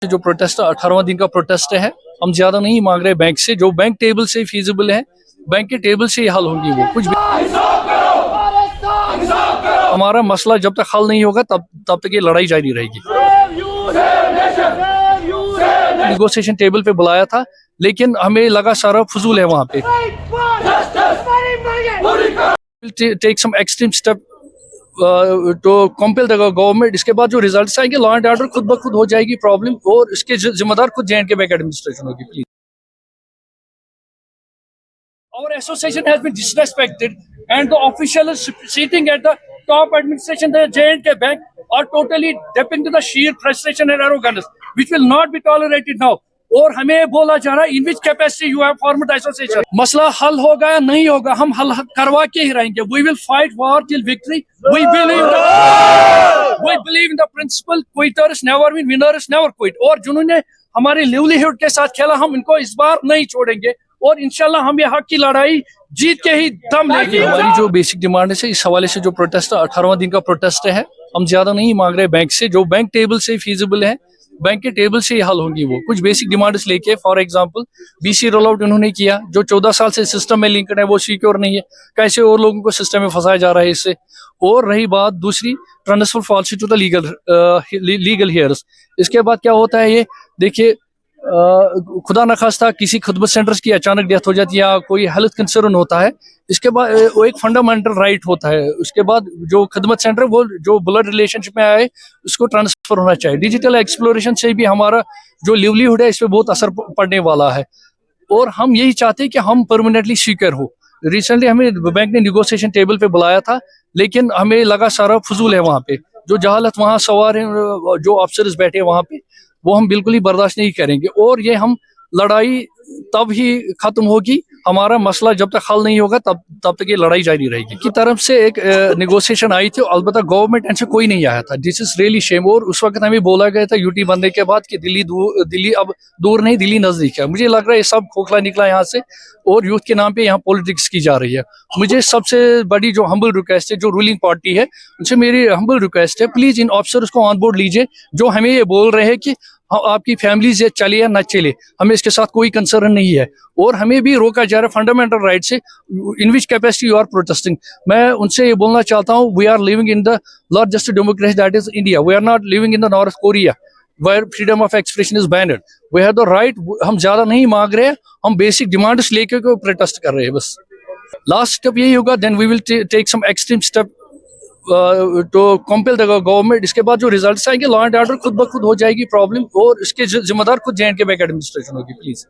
जो प्रोटेस्ट 18वां दिन का प्रोटेस्ट है, हम ज्यादा नहीं मांग रहे बैंक से, जो बैंक टेबल से फीजिबल है, बैंक के टेबल से ही हल होंगी वो कुछ भी। हमारा मसला जब तक हल नहीं होगा तब तक ये लड़ाई जारी रहेगी। नेगोशिएशन टेबल पे बुलाया था, लेकिन हमें लगा सारा फजूल है वहां पे। Take some extreme step to compel the government. इसके बाद जो रिजल्ट्स आएंगे, लॉ एंड ऑर्डर खुद ब खुद हो जाएगी प्रॉब्लम, और इसके जिम्मेदार खुद जे एंड के बैंक एडमिनिस्ट्रेशन होगी। Please, our association has been disrespected and the officials sitting at the top administration, the J&K bank, are totally dipping into the sheer frustration and arrogance, which will not be tolerated now. और हमें बोला जा रहा है in which capacity you have formed association. मसला हल होगा या नहीं होगा, हम हल करवा के ही रहेंगे। We will fight war till victory. We believe in the principle quitters never win, winners never quit. और जिन्होंने हमारे लिवलीहुड के साथ खेला, हम इनको इस बार नहीं छोड़ेंगे और इंशाल्लाह हम ये हक की लड़ाई जीत के ही दम लेंगे। हमारी जो बेसिक डिमांड है, इस हवाले से जो प्रोटेस्ट 18वां दिन का प्रोटेस्ट है, हम ज्यादा नहीं मांग रहे बैंक से, जो बैंक टेबल से फीजिबल है, बैंक के टेबल से ही हल होंगी वो कुछ बेसिक डिमांड्स लेके। For example BC roll out उन्होंने किया, जो 14 साल से सिस्टम में लिंक्ड है, वो सिक्योर नहीं है। कैसे और लोगों को सिस्टम में फंसाया जा रहा है इससे। और रही बात दूसरी, transfer policy to the legal heirs. इसके बाद क्या होता है, ये देखिए, खुदा न खास्ता किसी खिदमत सेंटर्स की अचानक डेथ हो जाती है या कोई हेल्थ कंसर्न होता है, इसके बाद वो एक फंडामेंटल राइट होता है। उसके बाद जो खिदमत सेंटर, वो जो ब्लड रिलेशनशिप में आए, उसको ट्रांसफर होना चाहिए। डिजिटल एक्सप्लोरेशन से भी हमारा जो लिवलीहुड है, इस पर बहुत असर पड़ने वाला है। और हम यही चाहते हैं कि हम परमानेंटली सिक्योर हो। रिसेंटली हमें बैंक ने नेगोशिएशन टेबल पे बुलाया था, लेकिन हमें लगा सारा फजूल है वहाँ पे। जो जहालत वहाँ सवार है, जो अफसर्स बैठे वहाँ पे, वो हम बिल्कुल ही बर्दाश्त नहीं करेंगे। और ये हम लड़ाई तब ही खत्म होगी, हमारा मसला जब तक हल नहीं होगा तब तक ये लड़ाई जारी रहेगी। की तरफ से एक नेगोशिएशन आई थी, अलबत्ता गवर्नमेंट एंड से कोई नहीं आया था। This is really shame. और उस वक्त हमें बोला गया था यूटी बनने के बाद कि दिल्ली अब दूर नहीं, दिल्ली नजदीक है। मुझे लग रहा है ये सब खोखला निकला यहाँ से, और यूथ के नाम पे यहाँ पॉलिटिक्स की जा रही है। मुझे सबसे बड़ी जो हम्बल रिक्वेस्ट है, जो रूलिंग पार्टी है, उनसे मेरी हम्बल रिक्वेस्ट है, प्लीज इन ऑफिसर्स को ऑन बोर्ड लीजिए, जो हमें ये बोल रहे हैं कि आपकी फैमिली से चले या ना चले, हमें इसके साथ कोई कंसर्न नहीं है। और हमें भी रोका जा रहा है फंडामेंटल राइट से, in which capacity you are protesting. मैं उनसे ये बोलना चाहता हूँ, we are living in the largest democracy, that is India. We are not living in the North Korea where freedom of expression is banned. We have the right। हम ज्यादा नहीं मांग रहे हैं, हम बेसिक डिमांड्स लेके को प्रोटेस्ट कर रहे हैं बस। लास्ट स्टेप यही होगा, then we will take some extreme step to compel the government. इसके बाद जो रिजल्ट्स आएंगे, लॉ एंड ऑर्डर खुद ब खुद हो जाएगी प्रॉब्लम, और इसके जिम्मेदार खुद जे एंड के बैंक एडमिनिस्ट्रेशन होगी। प्लीज।